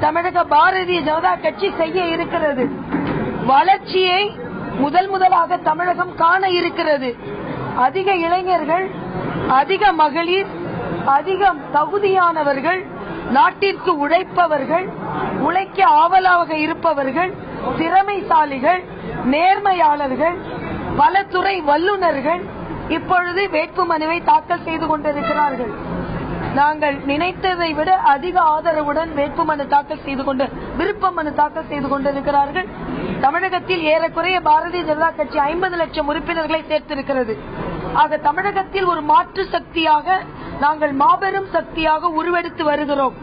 தமிழக பாரதிய ஜனதா கட்சி செய்ய இருக்கிறது. வளர்ச்சியை முதலாக தமிழகம் காண இருக்கிறது. அதிக இளைஞர்கள், அதிக மகளிர், அதிகம் தகுதியானவர்கள், நாட்டிற்கு உழைப்பவர்கள், உழைக்க ஆவலாக இருப்பவர்கள், திறமைசாலிகள், நேர்மையாளர்கள், பல துறை வல்லுநர்கள் இப்பொழுது வேட்புமனுவை தாக்கல் செய்து கொண்டிருக்கிறார்கள். நாங்கள் நினைத்ததை விட அதிக ஆதரவுடன் வேட்புமனு தாக்கல் செய்து கொண்டு விருப்ப மனு தாக்கல் செய்து கொண்டிருக்கிறார்கள். தமிழகத்தில் ஏறக்குறைய பாரதிய ஜனதா கட்சி 50 லட்சம் உறுப்பினர்களை சேர்த்திருக்கிறது. ஆக தமிழகத்தில் ஒரு மாற்று சக்தியாக நாங்கள் மாபெரும் சக்தியாக உருவெடுத்து வருகிறோம்.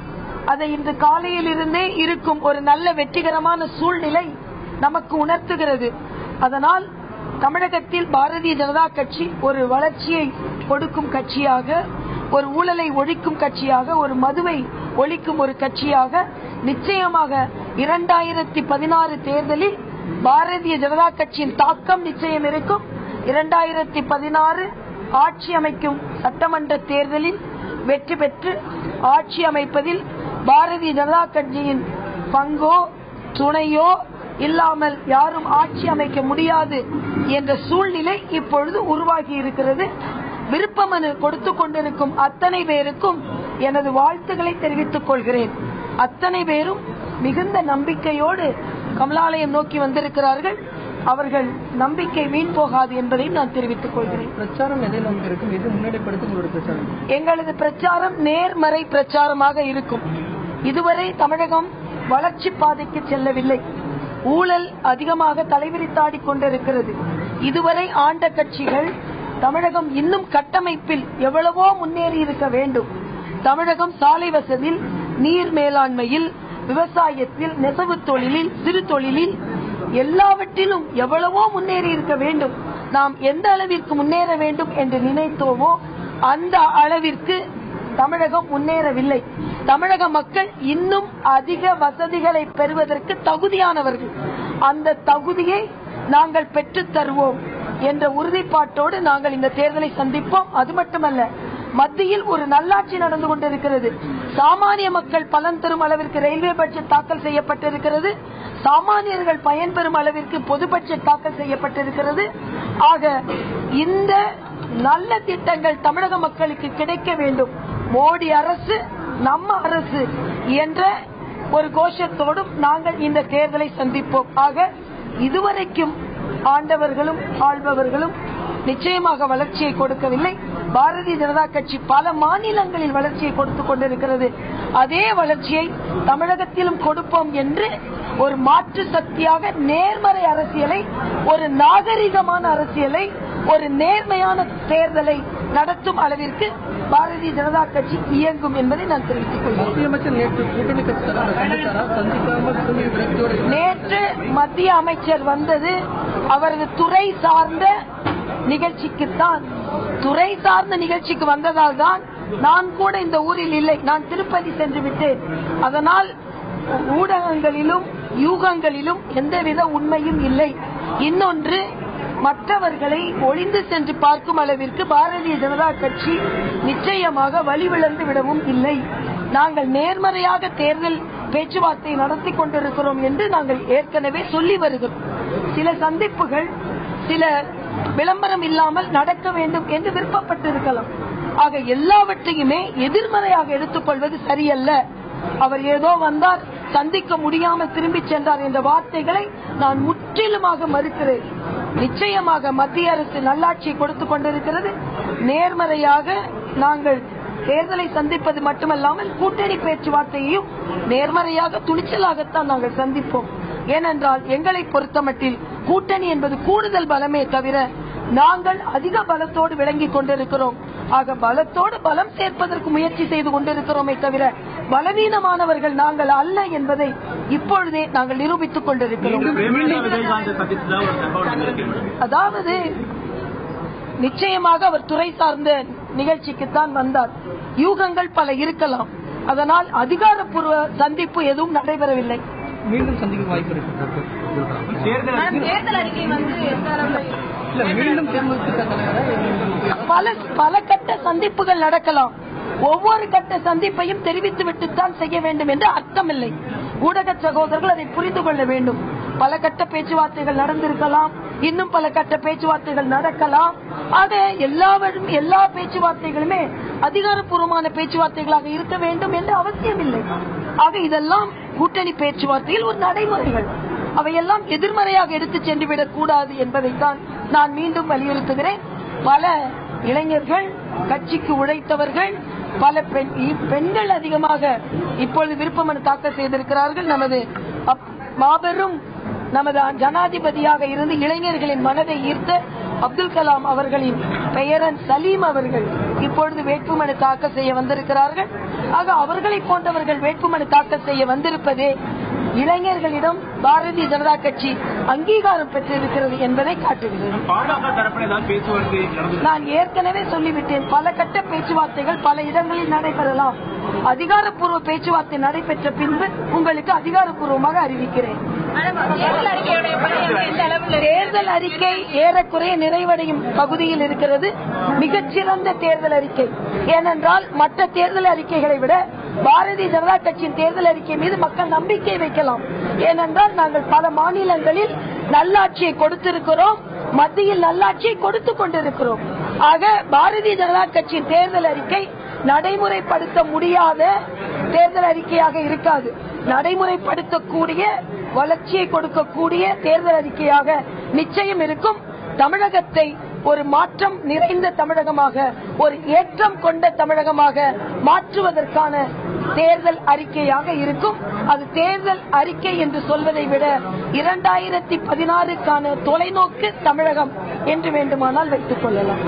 அதை இன்று காலையில் இருந்தே இருக்கும் ஒரு நல்ல வெற்றிகரமான சூழ்நிலை நமக்கு உணர்த்துகிறது. அதனால் தமிழகத்தில் பாரதிய ஜனதா கட்சி ஒரு வளர்ச்சியை கொடுக்கும் கட்சியாக, ஒரு ஊழலை ஒழிக்கும் கட்சியாக, ஒரு மதுவை ஒழிக்கும் ஒரு கட்சியாக நிச்சயமாக 2016 தேர்தலில் பாரதிய ஜனதா கட்சியின் தாக்கம் நிச்சயம் இருக்கும். 2016 ஆட்சி அமைக்கும் சட்டமன்ற தேர்தலில் வெற்றி பெற்று ஆட்சி அமைப்பதில் பாரதிய ஜனதா கட்சியின் பங்கோ துணையோ இல்லாமல் யாரும் ஆட்சி அமைக்க முடியாது என்ற சூழ்நிலை இப்பொழுது உருவாகி இருக்கிறது. விருப்ப மனு கொடுத்துக் கொண்டிருக்கும் அத்தனை பேருக்கும் எனது வாழ்த்துக்களை தெரிவித்துக் கொள்கிறேன். அத்தனை பேரும் மிகுந்த நம்பிக்கையோடு கமலாலயம் நோக்கி வந்திருக்கிறார்கள். அவர்கள் நம்பிக்கை வீண் போகாது என்பதையும் நான் தெரிவித்துக் கொள்கிறேன். பிரச்சாரம் எது முன்னெடுப்படுத்தும்? எங்களது பிரச்சாரம் நேர்மறை பிரச்சாரமாக இருக்கும். இதுவரை தமிழகம் வளர்ச்சி பாதைக்கு செல்லவில்லை. ஊழல் அதிகமாக தலைவிரித்தாடிக் கொண்டிருக்கிறது. இதுவரை ஆண்ட கட்சிகள் தமிழகம் இன்னும் கட்டமைப்பில் எவ்வளவோ முன்னேறி இருக்க வேண்டும். தமிழகம் சாலை வசதியில், நீர் மேலாண்மையில், விவசாயத்தில், நெசவு தொழிலில், சிறு தொழிலில் எல்லாவற்றிலும் எவ்வளவோ முன்னேறி இருக்க வேண்டும். நாம் எந்த அளவிற்கு முன்னேற வேண்டும் என்று நினைத்தோமோ அந்த அளவிற்கு தமிழகம் முன்னேறவில்லை. தமிழக மக்கள் இன்னும் அதிக வசதிகளை பெறுவதற்கு தகுதியானவர்கள். அந்த தகுதியை நாங்கள் பெற்றுத் தருவோம் என்ற உறுதிப்பாட்டோடு நாங்கள் இந்த தேர்தலை சந்திப்போம். அது மட்டுமல்ல, மத்தியில் ஒரு நல்லாட்சி நடந்து கொண்டிருக்கிறது. சாமானிய மக்கள் பலன் தரும் அளவிற்கு ரயில்வே பட்ஜெட் தாக்கல் செய்யப்பட்டிருக்கிறது. சாமானியர்கள் பயன்பெறும் அளவிற்கு பொது பட்ஜெட் தாக்கல் செய்யப்பட்டிருக்கிறது. ஆக இந்த நல்ல திட்டங்கள் தமிழக மக்களுக்கு கிடைக்க வேண்டும். மோடி அரசு நம்ம அரசு என்ற ஒரு கோஷத்தோடும் நாங்கள் இந்த தேர்தலை சந்திப்போம். ஆக இதுவரைக்கும் ஆண்டவர்களும் ஆள்பவர்களும் நிச்சயமாக வளர்ச்சியை கொடுக்கவில்லை. பாரதிய ஜனதா கட்சி பல மாநிலங்களில் வளர்ச்சியை கொடுத்துக் கொண்டிருக்கிறது. அதே வளர்ச்சியை தமிழகத்திலும் கொடுப்போம் என்று ஒரு மாற்று சக்தியாக நேர்மறை அரசியலை, ஒரு நாகரிகமான அரசியலை, ஒரு நேர்மையான தேர்தலை நடத்தும் அளவிற்கு பாரதிய ஜனதா கட்சி இயங்கும் என்பதை நான் தெரிவித்துக் கொள்கிறேன். நேற்று மத்திய அமைச்சர் வந்தது அவரது துறை சார்ந்த நிகழ்ச்சிக்குத்தான். துறை சார்ந்த நிகழ்ச்சிக்கு வந்ததால் தான் நான் கூட இந்த ஊரில் இல்லை. நான் திருப்பதி சென்று விட்டேன். அதனால் ஊடகங்களிலும் யூகங்களிலும் எந்தவித உண்மையும் இல்லை. இன்னொன்று, மற்றவர்களை ஒளிந்து சென்று பார்க்கும் அளவிற்கு பாரதிய ஜனதா கட்சி நிச்சயமாக வழிவிழந்து விடவும் இல்லை. நாங்கள் நேர்மறையாக தேர்தல் பேச்சுவார்த்தை நடத்தி கொண்டிருக்கிறோம் என்று நாங்கள் ஏற்கனவே சொல்லி வருகிறோம். சில சந்திப்புகள் சில விளம்பரம் இல்லாமல் நடக்க வேண்டும் என்று விருப்பப்பட்டிருக்கலாம். ஆக எல்லாவற்றையுமே எதிர்மறையாக எடுத்துக்கொள்வது சரியல்ல. அவர் ஏதோ வந்தார், சந்திக்க முடியாமல் திரும்பி சென்றார் என்ற வார்த்தைகளை நான் முற்றிலுமாக மறுக்கிறேன். நிச்சயமாக மத்திய அரசு நல்லாட்சியை கொடுத்துக் கொண்டிருக்கிறது. நேர்மறையாக நாங்கள் தேர்தலை சந்திப்பது மட்டுமல்லாமல் கூட்டணி பேச்சுவார்த்தையையும் நேர்மறையாக துணிச்சலாகத்தான் நாங்கள் சந்திப்போம். ஏனென்றால் எங்களை பொறுத்தமட்டில் கூட்டணி என்பது கூடுதல் பலமே தவிர நாங்கள் அதிக பலத்தோடு விளங்கிக் கொண்டிருக்கிறோம். ஆக பலத்தோடு பலம் சேர்ப்பதற்கு முயற்சி செய்து கொண்டிருக்கிறோமே தவிர பலவீனமானவர்கள் நாங்கள் அல்ல என்பதை இப்பொழுதே நாங்கள் நிரூபித்துக் கொண்டிருக்கிறோம். அதாவது நிச்சயமாக அவர் துறை சார்ந்த நிகழ்ச்சிக்குத்தான் வந்தார். யூகங்கள் பல இருக்கலாம். அதனால் அதிகாரப்பூர்வ சந்திப்பு எதுவும் நடைபெறவில்லை. மீண்டும் சந்திக்க வாய்ப்பு இருக்கு. பல கட்ட சந்திப்புகள் நடக்கலாம். ஒவ்வொரு கட்ட சந்திப்பையும் தெரிவித்துவிட்டுத்தான் செய்ய வேண்டும் என்று அர்த்தமில்லை. ஊடக சகோதரர்கள் அதை புரிந்து கொள்ள வேண்டும். பல கட்ட பேச்சுவார்த்தைகள் நடந்திருக்கலாம், இன்னும் பல கட்ட பேச்சுவார்த்தைகள் நடக்கலாம். ஆக எல்லா பேச்சுவார்த்தைகளுமே அதிகாரப்பூர்வமான பேச்சுவார்த்தைகளாக இருக்க வேண்டும் என்று அவசியமில்லை. ஆக இதெல்லாம் கூட்டணி பேச்சுவார்த்தையில் ஒரு நடைமுறைகள். அவையெல்லாம் எதிர்மறையாக எடுத்து சென்றுவிடக் கூடாது என்பதைத்தான் நான் மீண்டும் வலியுறுத்துகிறேன். பல இளைஞர்கள், கட்சிக்கு உழைத்தவர்கள், பல பெண்கள் அதிகமாக இப்பொழுது விருப்ப மனு தாக்கல் செய்திருக்கிறார்கள். மாபெரும் நமது ஜனாதிபதியாக இருந்து இளைஞர்களின் மனதை ஈர்த்த அப்துல் கலாம் அவர்களின் பெயரன் சலீம் அவர்கள் இப்பொழுது வேட்புமனு தாக்கல் செய்ய வந்திருக்கிறார்கள். ஆக அவர்களை போன்றவர்கள் வேட்புமனு தாக்கல் செய்ய வந்திருப்பதே இளைஞர்களிடம் பாரதிய ஜனதா கட்சி அங்கீகாரம் பெற்றிருக்கிறது என்பதை காட்டுகிறது. நான் ஏற்கனவே சொல்லிவிட்டேன், பல கட்ட பேச்சுவார்த்தைகள் பல இடங்களில் நடைபெறலாம். அதிகாரப்பூர்வ பேச்சுவார்த்தை நடைபெற்ற பின்பு உங்களுக்கு அதிகாரப்பூர்வமாக அறிவிக்கிறேன். தேர்தல் அறிக்கை ஏறக்குறைய நிறைவடையும் பகுதியில் இருக்கிறது. மிகச்சிறந்த தேர்தல் அறிக்கை. ஏனென்றால் மற்ற தேர்தல் அறிக்கைகளை விட பாரதிய ஜனதா கட்சியின் தேர்தல் அறிக்கை மீது மக்கள் நம்பிக்கை வைக்கலாம். ஏனென்றால் நாங்கள் பல மாநிலங்களில் நல்லாட்சியை கொடுத்திருக்கிறோம், மத்தியில் நல்லாட்சியை கொடுத்துக் கொண்டிருக்கிறோம். ஆக பாரதிய ஜனதா கட்சியின் தேர்தல் அறிக்கை நடைமுறைப்படுத்த முடியாத தேர்தல் அறிக்கையாக இருக்காது. நடைமுறைப்படுத்தக்கூடிய, வளர்ச்சியை கொடுக்கக்கூடிய தேர்தல் அறிக்கையாக நிச்சயம் இருக்கும். தமிழகத்தை ஒரு மாற்றம் நிறைந்த தமிழகமாக, ஒரு ஏற்றம் கொண்ட தமிழகமாக மாற்றுவதற்கான தேர்தல் அறிக்கையாக இருக்கும். அது தேர்தல் அறிக்கை என்று சொல்வதை விட 2016க்கான தொலைநோக்கு தமிழகம் என்று வேண்டுமானால் வைத்துக் கொள்ளலாம்.